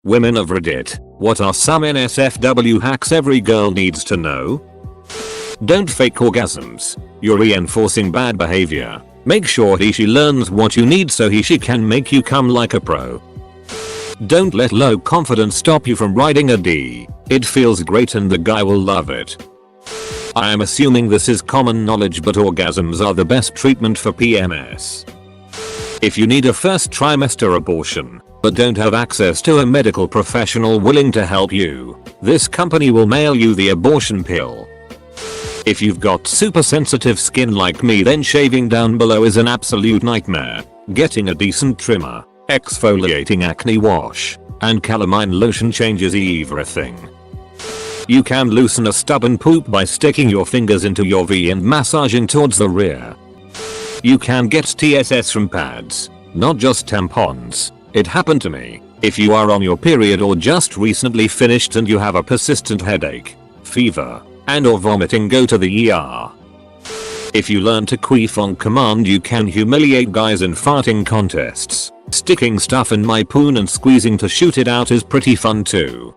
Women of Reddit, what are some NSFW hacks every girl needs to know? Don't fake orgasms. You're reinforcing bad behavior. Make sure she learns what you need so she can make you come like a pro. Don't let low confidence stop you from riding a D. It feels great and the guy will love it. I am assuming this is common knowledge, but orgasms are the best treatment for PMS. If you need a first trimester abortion, but don't have access to a medical professional willing to help you, this company will mail you the abortion pill. If you've got super sensitive skin like me, then shaving down below is an absolute nightmare. Getting a decent trimmer, exfoliating acne wash, and calamine lotion changes everything. You can loosen a stubborn poop by sticking your fingers into your V and massaging towards the rear. You can get TSS from pads, not just tampons. It happened to me. If you are on your period or just recently finished and you have a persistent headache, fever, and or vomiting, go to the ER. If you learn to queef on command, you can humiliate guys in farting contests. Sticking stuff in my poon and squeezing to shoot it out is pretty fun too.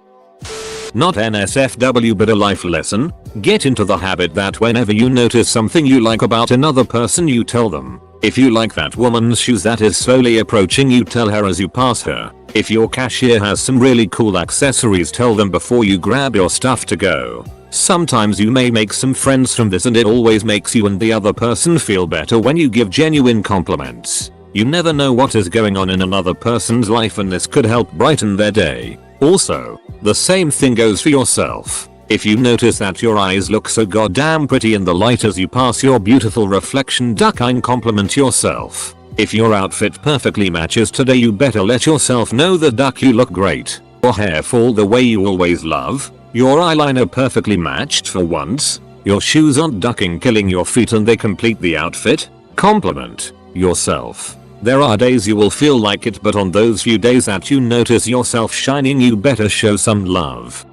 Not NSFW but a life lesson. Get into the habit that whenever you notice something you like about another person, you tell them. If you like that woman's shoes that is slowly approaching you, tell her as you pass her. If your cashier has some really cool accessories, tell them before you grab your stuff to go. Sometimes you may make some friends from this, and it always makes you and the other person feel better when you give genuine compliments. You never know what is going on in another person's life, and this could help brighten their day. Also, the same thing goes for yourself. If you notice that your eyes look so goddamn pretty in the light as you pass your beautiful reflection duck, and compliment yourself. If your outfit perfectly matches today, you better let yourself know the duck you look great. Your hair fall the way you always love. Your eyeliner perfectly matched for once. Your shoes aren't ducking killing your feet and they complete the outfit. Compliment yourself. There are days you will feel like it, but on those few days that you notice yourself shining, you better show some love.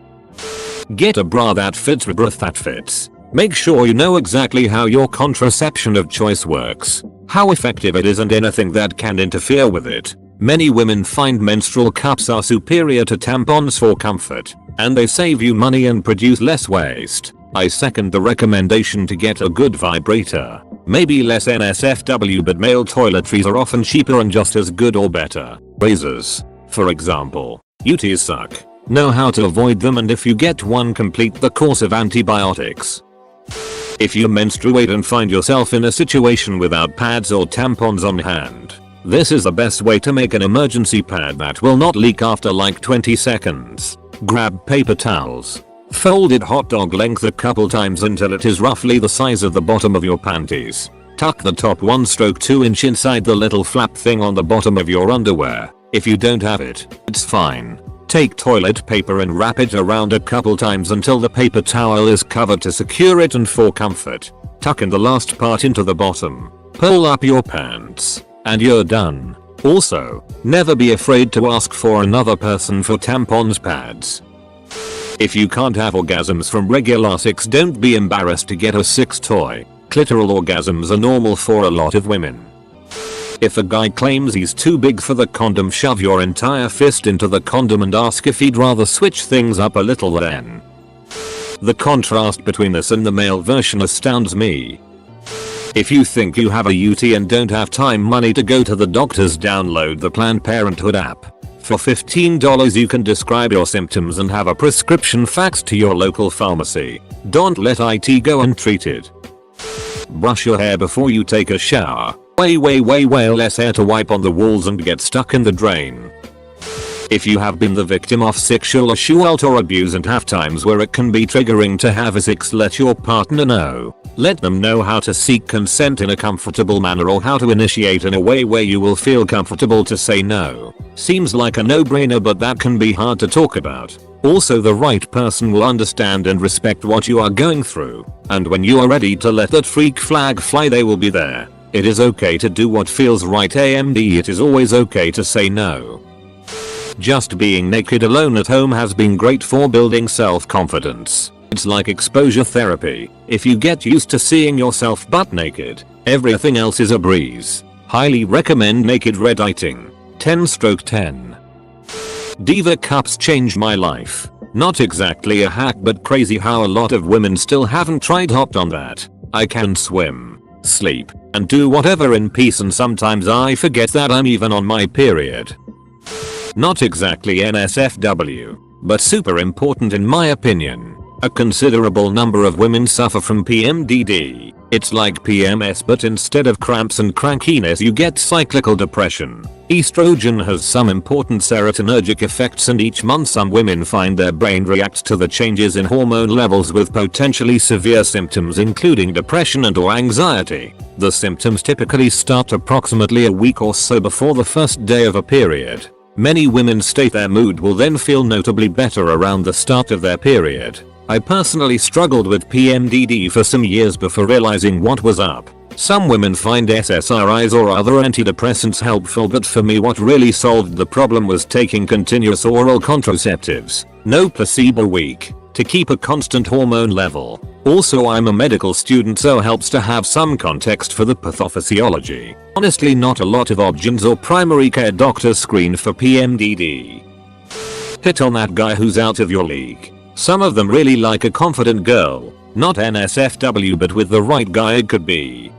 Get a bra that fits a breath that fits. Make sure you know exactly how your contraception of choice works, how effective it is, and anything that can interfere with it. Many women find menstrual cups are superior to tampons for comfort, and they save you money and produce less waste. I second the recommendation to get a good vibrator. Maybe less NSFW, but male toiletries are often cheaper and just as good or better. Razors, for example. UTIs suck. Know how to avoid them, and if you get one, complete the course of antibiotics. If you menstruate and find yourself in a situation without pads or tampons on hand, this is the best way to make an emergency pad that will not leak after like 20 seconds. Grab paper towels. Fold it hot dog length a couple times until it is roughly the size of the bottom of your panties. Tuck the top 1/2 inch inside the little flap thing on the bottom of your underwear. If you don't have it, it's fine. Take toilet paper and wrap it around a couple times until the paper towel is covered to secure it, and for comfort, tuck in the last part into the bottom. Pull up your pants, and you're done. Also, never be afraid to ask for another person for tampons, pads. If you can't have orgasms from regular sex, don't be embarrassed to get a sex toy. Clitoral orgasms are normal for a lot of women. If a guy claims he's too big for the condom, shove your entire fist into the condom and ask if he'd rather switch things up a little then. The contrast between this and the male version astounds me. If you think you have a UTI and don't have time, money to go to the doctors, download the Planned Parenthood app. For $15 you can describe your symptoms and have a prescription faxed to your local pharmacy. Don't let IT go untreated. Brush your hair before you take a shower. Way less hair to wipe on the walls and get stuck in the drain. If you have been the victim of sexual assault or abuse and have times where it can be triggering to have a sex, let your partner know. Let them know how to seek consent in a comfortable manner, or how to initiate in a way where you will feel comfortable to say no. Seems like a no-brainer, but that can be hard to talk about. Also, the right person will understand and respect what you are going through, and when you are ready to let that freak flag fly, they will be there. It is okay to do what feels right, and it is always okay to say no. Just being naked alone at home has been great for building self-confidence. It's like exposure therapy. If you get used to seeing yourself butt naked, everything else is a breeze. Highly recommend naked Redditing. 10/10. Diva cups changed my life. Not exactly a hack, but crazy how a lot of women still haven't hopped on that. I can swim, sleep, and do whatever in peace, and sometimes I forget that I'm even on my period. Not exactly NSFW, but super important in my opinion. A considerable number of women suffer from PMDD. It's like PMS, but instead of cramps and crankiness you get cyclical depression. Estrogen has some important serotonergic effects, and each month some women find their brain reacts to the changes in hormone levels with potentially severe symptoms including depression and/or anxiety. The symptoms typically start approximately a week or so before the first day of a period. Many women state their mood will then feel notably better around the start of their period. I personally struggled with PMDD for some years before realizing what was up. Some women find SSRIs or other antidepressants helpful, but for me what really solved the problem was taking continuous oral contraceptives, no placebo week, to keep a constant hormone level. Also, I'm a medical student, so helps to have some context for the pathophysiology. Honestly, not a lot of obgyns or primary care doctors screen for PMDD. Hit on that guy who's out of your league. Some of them really like a confident girl. Not NSFW, but with the right guy it could be.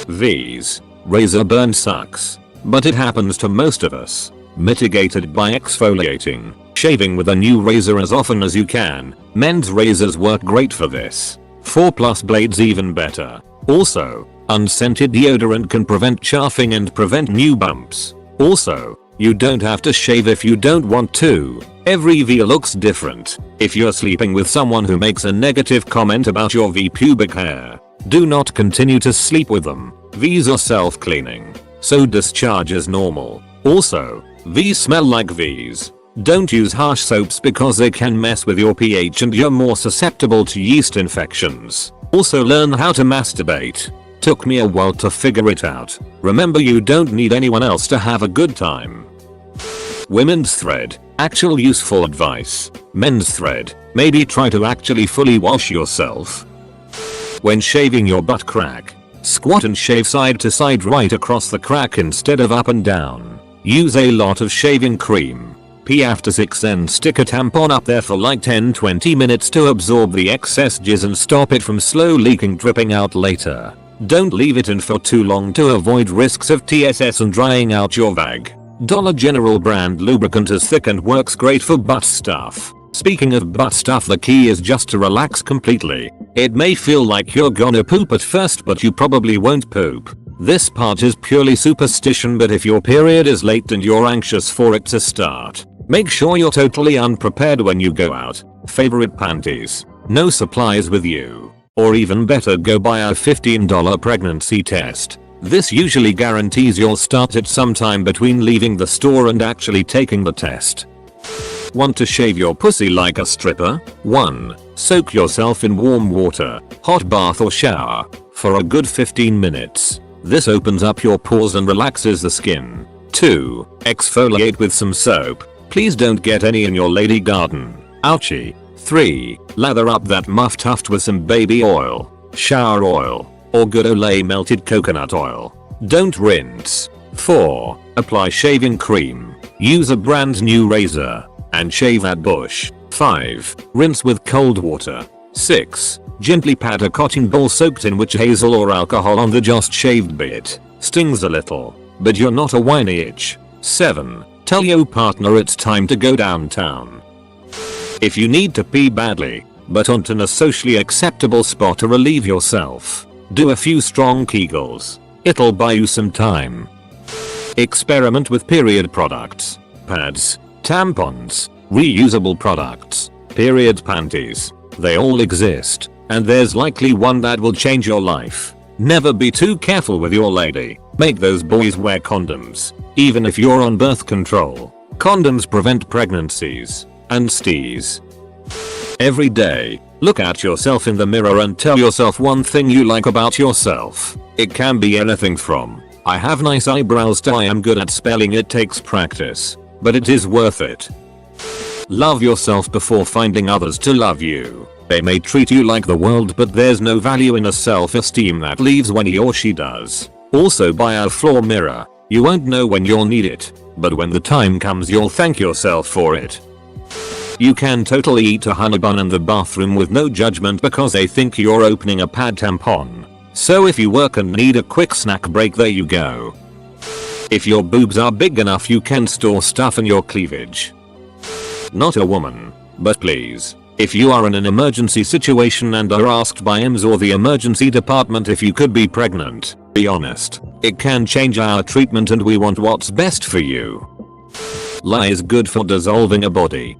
V's. Razor burn sucks. But it happens to most of us. Mitigated by exfoliating. Shaving with a new razor as often as you can. Men's razors work great for this. 4+ blades even better. Also, unscented deodorant can prevent chafing and prevent new bumps. Also, you don't have to shave if you don't want to. Every V looks different. If you're sleeping with someone who makes a negative comment about your V pubic hair, do not continue to sleep with them. V's are self-cleaning, so discharge is normal. Also, V's smell like V's. Don't use harsh soaps because they can mess with your pH and you're more susceptible to yeast infections. Also, learn how to masturbate. Took me a while to figure it out. Remember, you don't need anyone else to have a good time. Women's thread. Actual useful advice. Men's thread. Maybe try to actually fully wash yourself. When shaving your butt crack, squat and shave side to side right across the crack instead of up and down. Use a lot of shaving cream. Pee after 6, then stick a tampon up there for like 10-20 minutes to absorb the excess jizz and stop it from slow leaking dripping out later. Don't leave it in for too long to avoid risks of TSS and drying out your vag. Dollar General brand lubricant is thick and works great for butt stuff. Speaking of butt stuff, the key is just to relax completely. It may feel like you're gonna poop at first, but you probably won't poop. This part is purely superstition, but if your period is late and you're anxious for it to start, make sure you're totally unprepared when you go out. Favorite panties. No supplies with you. Or even better, go buy a $15 pregnancy test. This usually guarantees you'll start it sometime between leaving the store and actually taking the test. Want to shave your pussy like a stripper? 1. Soak yourself in warm water, hot bath or shower, for a good 15 minutes. This opens up your pores and relaxes the skin. 2. Exfoliate with some soap. Please don't get any in your lady garden. Ouchie. 3. Lather up that muff tuft with some baby oil, shower oil, or good Olay melted coconut oil. Don't rinse. 4. Apply shaving cream. Use a brand new razor and shave that bush. 5. Rinse with cold water. 6. Gently pat a cotton ball soaked in witch hazel or alcohol on the just shaved bit. Stings a little, but you're not a whiny itch. 7. Tell your partner it's time to go downtown. If you need to pee badly, but aren't in a socially acceptable spot to relieve yourself, do a few strong Kegels. It'll buy you some time. Experiment with period products. Pads, tampons, reusable products, period panties. They all exist, and there's likely one that will change your life. Never be too careful with your lady. Make those boys wear condoms, even if you're on birth control. Condoms prevent pregnancies and STIs. Every day, look at yourself in the mirror and tell yourself one thing you like about yourself. It can be anything from, I have nice eyebrows, to I am good at spelling. It takes practice, but it is worth it. Love yourself before finding others to love you. They may treat you like the world, but there's no value in a self-esteem that leaves when he or she does. Also, buy a floor mirror. You won't know when you'll need it. but when the time comes you'll thank yourself for it. You can totally eat a honey bun in the bathroom with no judgment because they think you're opening a pad tampon. So if you work and need a quick snack break, there you go. If your boobs are big enough you can store stuff in your cleavage. Not a woman, but please, if you are in an emergency situation and are asked by EMS or the emergency department if you could be pregnant, be honest. It can change our treatment and we want what's best for you. Lye is good for dissolving a body.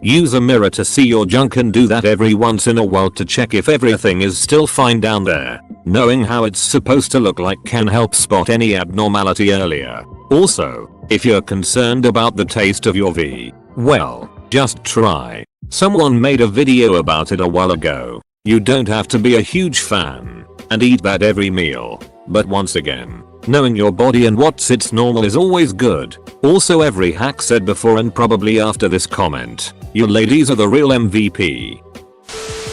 Use a mirror to see your junk and do that every once in a while to check if everything is still fine down there. Knowing how it's supposed to look like can help spot any abnormality earlier. Also, if you're concerned about the taste of your V, well, just try. Someone made a video about it a while ago. You don't have to be a huge fan and eat that every meal. But once again, knowing your body and what's its normal is always good. Also, every hack said before and probably after this comment, you ladies are the real MVP.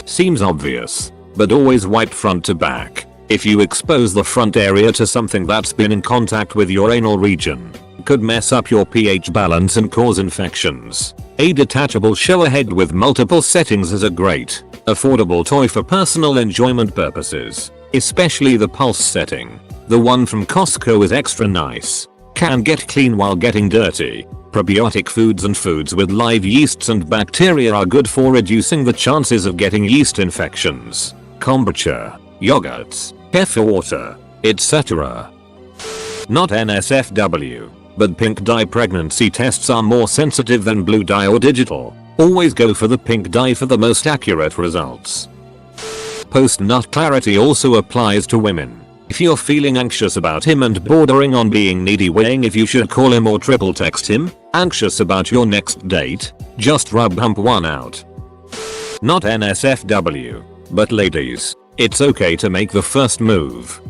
Seems obvious, but always wipe front to back. If you expose the front area to something that's been in contact with your anal region, it could mess up your pH balance and cause infections. A detachable shower head with multiple settings is a great, affordable toy for personal enjoyment purposes, especially the pulse setting. The one from Costco is extra nice. Can get clean while getting dirty. Probiotic foods and foods with live yeasts and bacteria are good for reducing the chances of getting yeast infections. Kombucha, yogurts, kefir water, etc. Not NSFW, but pink dye pregnancy tests are more sensitive than blue dye or digital. Always go for the pink dye for the most accurate results. Post-nut clarity also applies to women. If you're feeling anxious about him and bordering on being needy, weighing if you should call him or triple text him, anxious about your next date, just rub hump one out. Not NSFW, but ladies, it's okay to make the first move.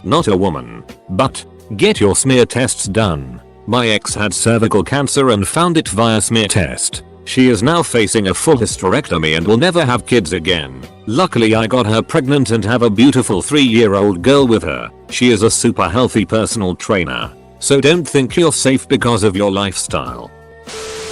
Not a woman, but get your smear tests done. My ex had cervical cancer and found it via smear test. She is now facing a full hysterectomy and will never have kids again. Luckily I got her pregnant and have a beautiful 3-year-old girl with her. She is a super healthy personal trainer. So don't think you're safe because of your lifestyle.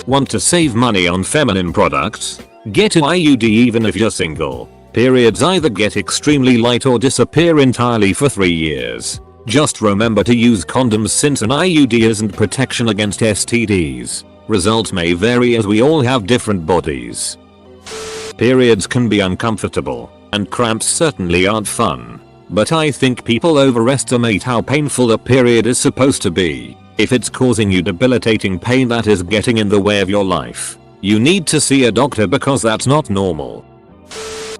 Want to save money on feminine products? Get an IUD even if you're single. Periods either get extremely light or disappear entirely for 3 years. Just remember to use condoms since an IUD isn't protection against STDs. Results may vary as we all have different bodies. Periods can be uncomfortable, and cramps certainly aren't fun. But I think people overestimate how painful a period is supposed to be. If it's causing you debilitating pain that is getting in the way of your life, you need to see a doctor because that's not normal.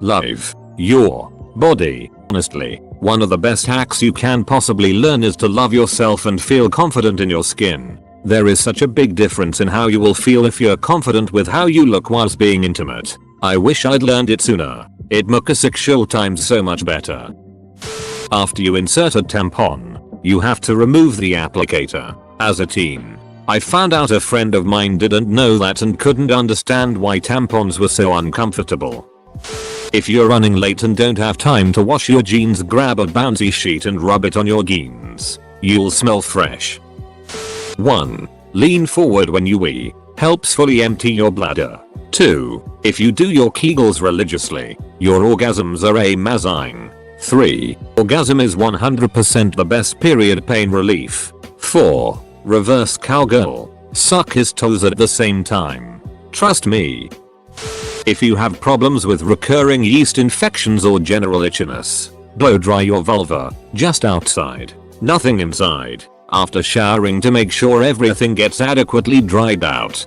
Love your body. Honestly, one of the best hacks you can possibly learn is to love yourself and feel confident in your skin. There is such a big difference in how you will feel if you're confident with how you look whilst being intimate. I wish I'd learned it sooner. It make a sexual times so much better. After you insert a tampon, you have to remove the applicator. As a teen, I found out a friend of mine didn't know that and couldn't understand why tampons were so uncomfortable. If you're running late and don't have time to wash your jeans, grab a bouncy sheet and rub it on your jeans. You'll smell fresh. 1. Lean forward when you wee. Helps fully empty your bladder. 2. If you do your Kegels religiously, your orgasms are amazing. 3. Orgasm is 100% the best period pain relief. 4. Reverse cowgirl. Suck his toes at the same time. Trust me. If you have problems with recurring yeast infections or general itchiness, blow dry your vulva, just outside, nothing inside, after showering to make sure everything gets adequately dried out.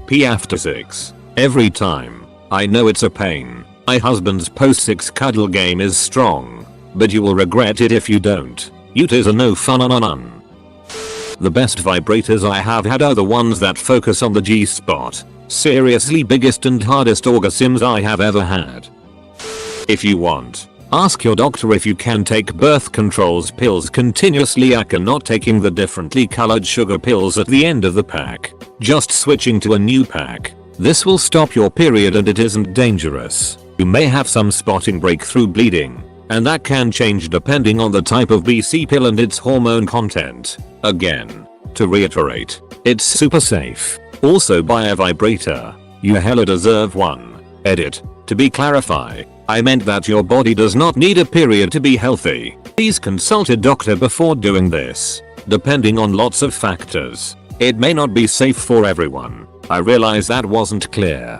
Pee after 6. Every time. I know it's a pain. My husband's post-6 cuddle game is strong, but you will regret it if you don't. Utis are no fun. The best vibrators I have had are the ones that focus on the G-spot. Seriously, biggest and hardest orgasms I have ever had. If you want, ask your doctor if you can take birth controls pills continuously. I cannot taking the differently colored sugar pills at the end of the pack. Just switching to a new pack. This will stop your period and it isn't dangerous. You may have some spotting, breakthrough bleeding, and that can change depending on the type of BC pill and its hormone content. Again, to reiterate, it's super safe. Also buy a vibrator. You hella deserve one. Edit. To be clarify, I meant that your body does not need a period to be healthy. Please consult a doctor before doing this. Depending on lots of factors, it may not be safe for everyone. I realize that wasn't clear.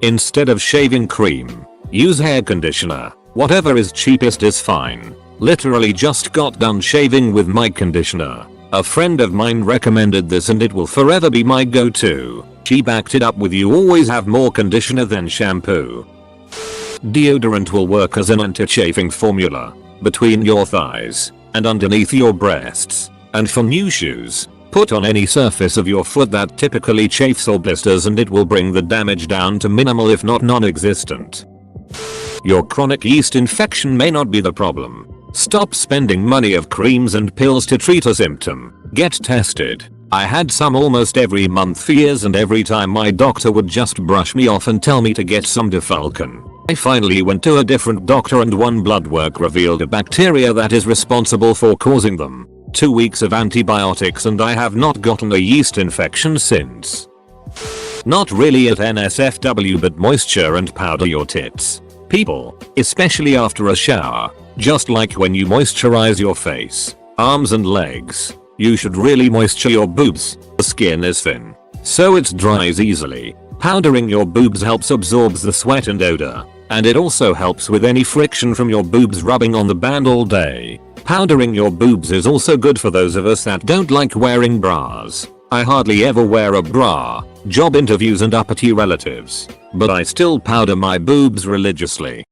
Instead of shaving cream, use hair conditioner. Whatever is cheapest is fine. Literally just got done shaving with my conditioner. A friend of mine recommended this and it will forever be my go-to. She backed it up with you always have more conditioner than shampoo. Deodorant will work as an anti-chafing formula between your thighs and underneath your breasts. And for new shoes, put on any surface of your foot that typically chafes or blisters and it will bring the damage down to minimal if not non-existent. Your chronic yeast infection may not be the problem. Stop spending money of creams and pills to treat a symptom. Get tested. I had some almost every month for years and every time my doctor would just brush me off and tell me to get some Defalcan. I finally went to a different doctor and one blood work revealed a bacteria that is responsible for causing them. 2 weeks of antibiotics and I have not gotten a yeast infection since. Not really at NSFW but moisture and powder your tits. People, especially after a shower, just like when you moisturize your face, arms and legs, you should really moisture your boobs. The skin is thin, so it dries easily. Powdering your boobs helps absorbs the sweat and odor, and it also helps with any friction from your boobs rubbing on the band all day. Powdering your boobs is also good for those of us that don't like wearing bras. I hardly ever wear a bra, job interviews and uppity relatives, but I still powder my boobs religiously.